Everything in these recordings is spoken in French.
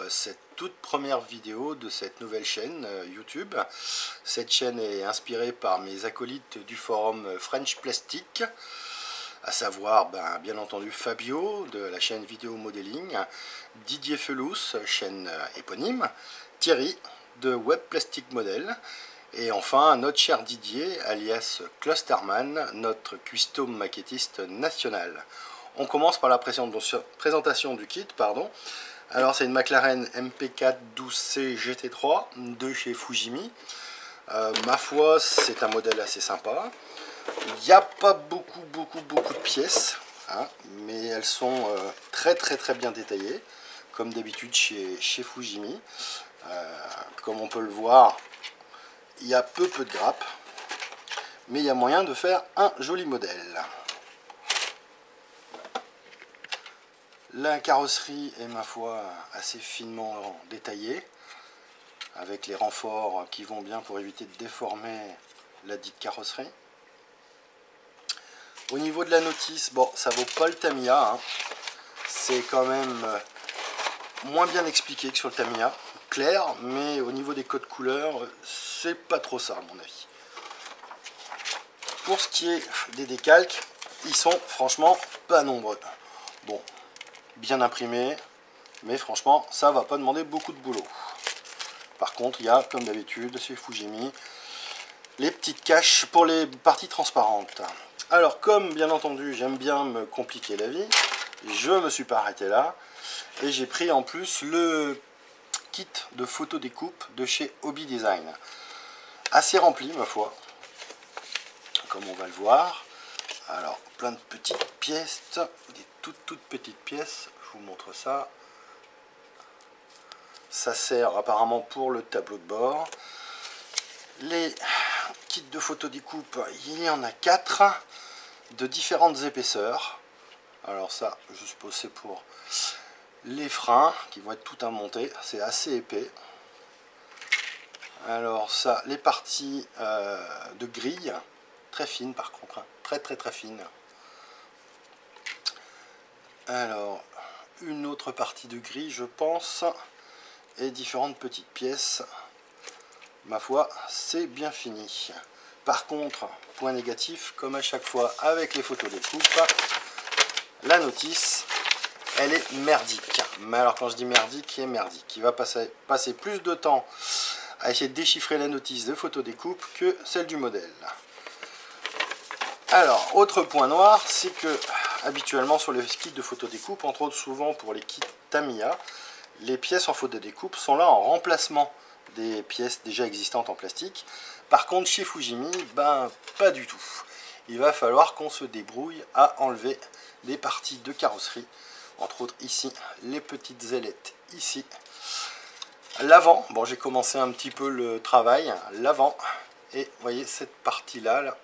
cette toute première vidéo de cette nouvelle chaîne YouTube. Cette chaîne est inspirée par mes acolytes du forum French Plastic, à savoir bien entendu Fabio de la chaîne Vidéo Modeling, Didier Felous, chaîne éponyme, Thierry de Web Plastic Model, et enfin notre cher Didier alias Clusterman, notre custom maquettiste national. On commence par la présentation du kit, Alors c'est une McLaren MP4 12C GT3 de chez Fujimi. Ma foi, c'est un modèle assez sympa. Il n'y a pas beaucoup de pièces, mais elles sont très bien détaillées, comme d'habitude chez Fujimi. Comme on peut le voir, il y a peu de grappes, mais il y a moyen de faire un joli modèle. La carrosserie est, ma foi, assez finement détaillée, avec les renforts qui vont bien pour éviter de déformer la dite carrosserie. Au niveau de la notice, bon, ça vaut pas le Tamiya, c'est quand même moins bien expliqué que sur le Tamiya, clair, mais au niveau des codes couleurs, c'est pas trop ça à mon avis. Pour ce qui est des décalques, ils sont franchement pas nombreux. Bon, bien imprimé, mais franchement ça va pas demander beaucoup de boulot. Par contre il y a comme d'habitude chez Fujimi les petites caches pour les parties transparentes. Alors comme bien entendu j'aime bien me compliquer la vie, je me suis pas arrêté là et j'ai pris en plus le kit de photo découpe de chez Hobby Design, assez rempli ma foi, comme on va le voir. Alors plein de petites pièces, des toutes petites pièces, je vous montre ça. Ça sert apparemment pour le tableau de bord. Les kits de photo découpe, il y en a 4 de différentes épaisseurs. Alors ça, je suppose c'est pour les freins qui vont être tout à monter, c'est assez épais. Alors ça, les parties de grille, très fines par contre, très fines. Alors, une autre partie de grille, je pense, et différentes petites pièces. Ma foi, c'est bien fini. Par contre, point négatif, comme à chaque fois avec les photos découpe, la notice, elle est merdique. Mais alors quand je dis merdique, elle est merdique. Il va passer plus de temps à essayer de déchiffrer la notice de photo découpe que celle du modèle. Alors, autre point noir, c'est que habituellement sur les kits de photo découpe, entre autres souvent pour les kits Tamiya, les pièces en photo découpe sont là en remplacement des pièces déjà existantes en plastique. Par contre chez Fujimi, pas du tout. Il va falloir qu'on se débrouille à enlever des parties de carrosserie, entre autres ici, les petites ailettes ici. L'avant, bon j'ai commencé un petit peu le travail, l'avant, et vous voyez cette partie là,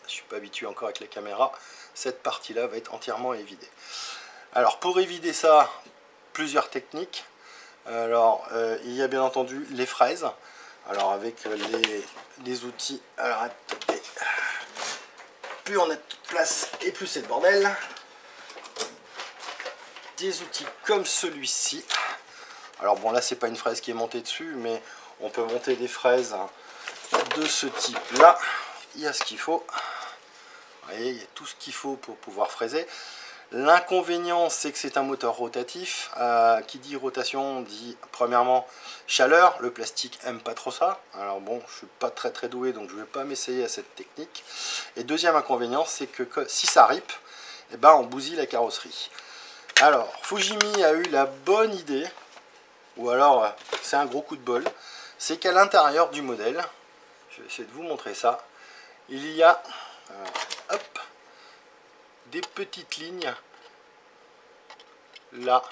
je suis pas habitué encore avec la caméra, cette partie là va être entièrement évidée. Alors pour évider ça, plusieurs techniques. Alors il y a bien entendu les fraises, alors avec les outils, alors attendez, plus on a de place et plus c'est de bordel. Des outils comme celui-ci, alors bon là c'est pas une fraise qui est montée dessus, mais on peut monter des fraises de ce type là. Il y a ce qu'il faut, vous voyez, il y a tout ce qu'il faut pour pouvoir fraiser. L'inconvénient, c'est que c'est un moteur rotatif. Qui dit rotation dit premièrement chaleur. Le plastique aime pas trop ça. Alors bon, je suis pas très doué, donc je vais pas m'essayer à cette technique. Et deuxième inconvénient, c'est que si ça ripe, on bousille la carrosserie. Alors, Fujimi a eu la bonne idée, ou alors c'est un gros coup de bol, c'est qu'à l'intérieur du modèle, je vais essayer de vous montrer ça, il y a des petites lignes là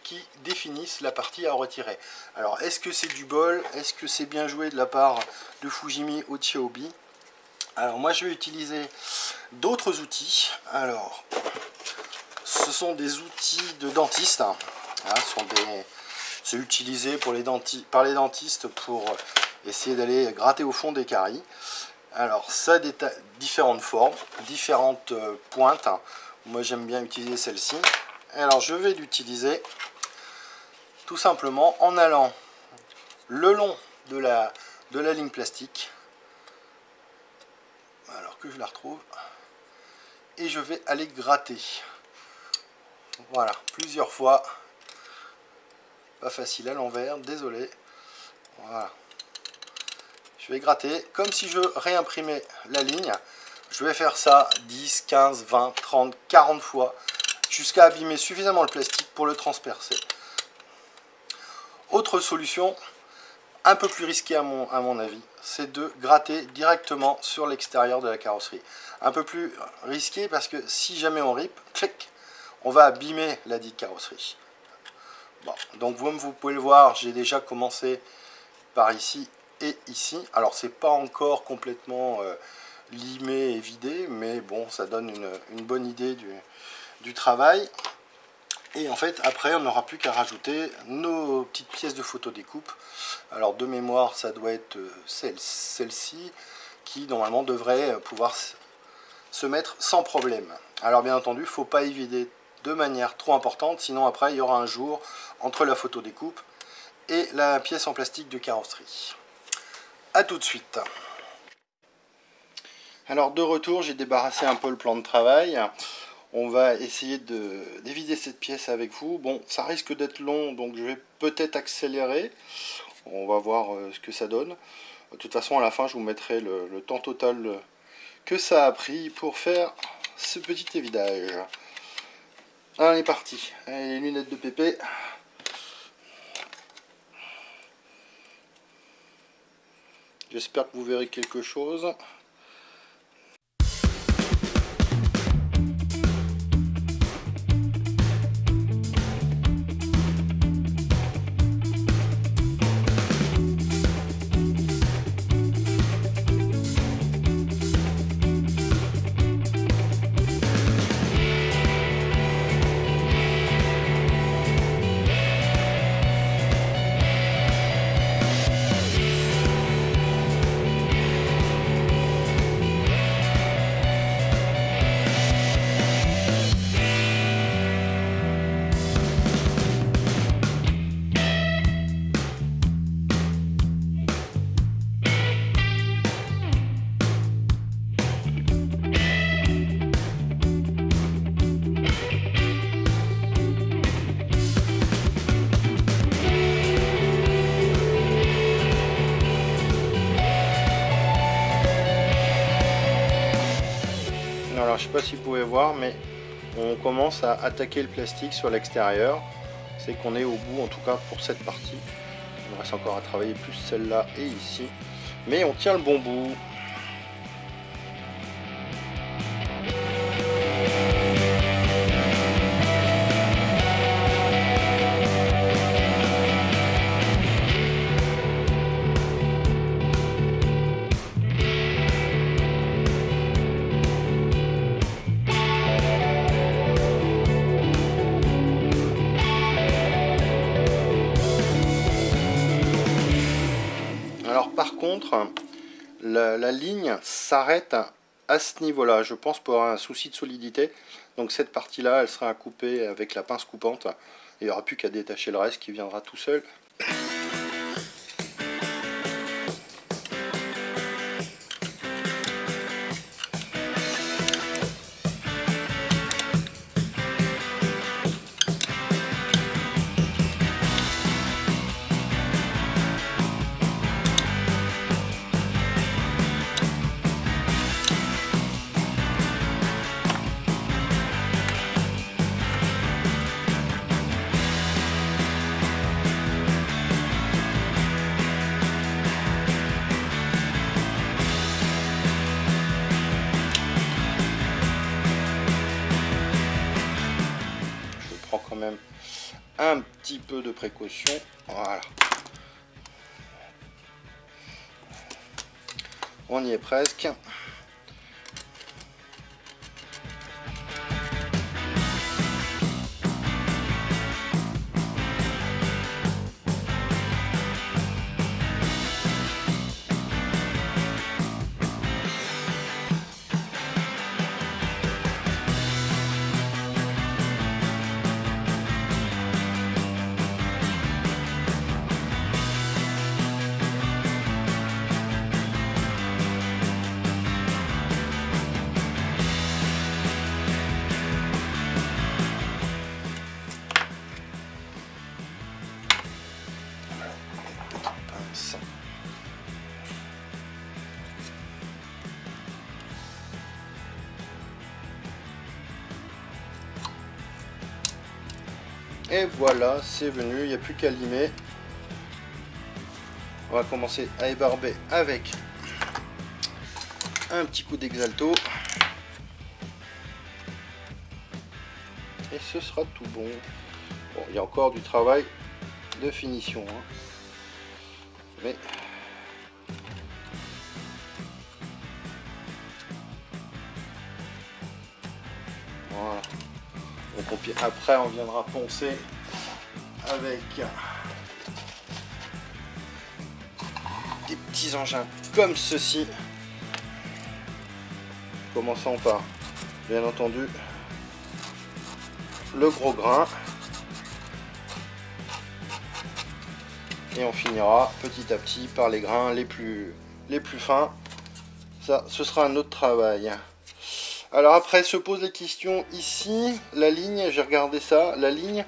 qui définissent la partie à retirer. Alors est-ce que c'est du bol? Est-ce que c'est bien joué de la part de Fujimi ou de chez Hobby? Alors moi je vais utiliser d'autres outils. Alors ce sont des outils de dentiste, c'est utilisé pour par les dentistes pour essayer d'aller gratter au fond des caries. Alors ça a différentes formes, différentes pointes. Moi j'aime bien utiliser celle-ci. Alors je vais l'utiliser Tout simplement en allant le long de la ligne plastique, alors que je la retrouve, et je vais aller gratter. Voilà, plusieurs fois. Pas facile à l'envers, désolé. Voilà. Je vais gratter comme si je réimprimais la ligne. Je vais faire ça 10, 15, 20, 30, 40 fois jusqu'à abîmer suffisamment le plastique pour le transpercer. Autre solution, un peu plus risquée à mon avis, c'est de gratter directement sur l'extérieur de la carrosserie. Un peu plus risqué parce que si jamais on rip, clic, on va abîmer la dite carrosserie. Bon, donc vous pouvez le voir, j'ai déjà commencé par ici et ici. Alors c'est pas encore complètement limé et vidé, mais bon, ça donne une bonne idée du travail. Et en fait, après, on n'aura plus qu'à rajouter nos petites pièces de photo découpe. Alors de mémoire, ça doit être celle-ci, qui normalement devrait pouvoir se mettre sans problème. Alors bien entendu, il ne faut pas y vider de manière trop importante, sinon après il y aura un jour entre la photo découpe et la pièce en plastique de carrosserie. A tout de suite. Alors de retour, j'ai débarrassé un peu le plan de travail. On va essayer d'éviter cette pièce avec vous. Bon, ça risque d'être long, donc je vais peut-être accélérer. On va voir ce que ça donne. De toute façon, à la fin, je vous mettrai le temps total que ça a pris pour faire ce petit évidage. Allez, parti. Allez, les lunettes de Pépé. J'espère que vous verrez quelque chose. Alors je sais pas si vous pouvez voir, mais on commence à attaquer le plastique sur l'extérieur. C'est qu'on est au bout, en tout cas pour cette partie. Il me reste encore à travailler plus celle-là et ici, mais on tient le bon bout. Par contre, la ligne s'arrête à ce niveau-là, je pense pour un souci de solidité. Donc cette partie-là, elle sera à couper avec la pince coupante. Et il n'y aura plus qu'à détacher le reste qui viendra tout seul. Quand même un petit peu de précaution, voilà, on y est presque. Et voilà, c'est venu, il n'y a plus qu'à limer. On va commencer à ébarber avec un petit coup d'exalto. Et ce sera tout bon. Bon, il y a encore du travail de finition, hein. Mais voilà. Donc après on viendra poncer avec des petits engins comme ceci. Commençons par, bien entendu, le gros grain. Et on finira petit à petit par les grains les plus fins. Ça, ce sera un autre travail. Alors après se pose les questions ici. La ligne, j'ai regardé ça, la ligne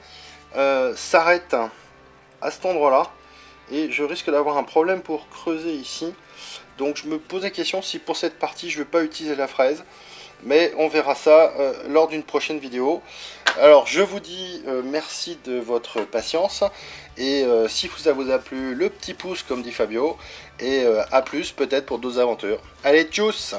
s'arrête à cet endroit-là. Et je risque d'avoir un problème pour creuser ici. Donc je me pose la question si pour cette partie je ne vais pas utiliser la fraise. Mais on verra ça lors d'une prochaine vidéo. Alors je vous dis merci de votre patience. Et si ça vous a plu, le petit pouce comme dit Fabio. Et à plus peut-être pour d'autres aventures. Allez, tchuss!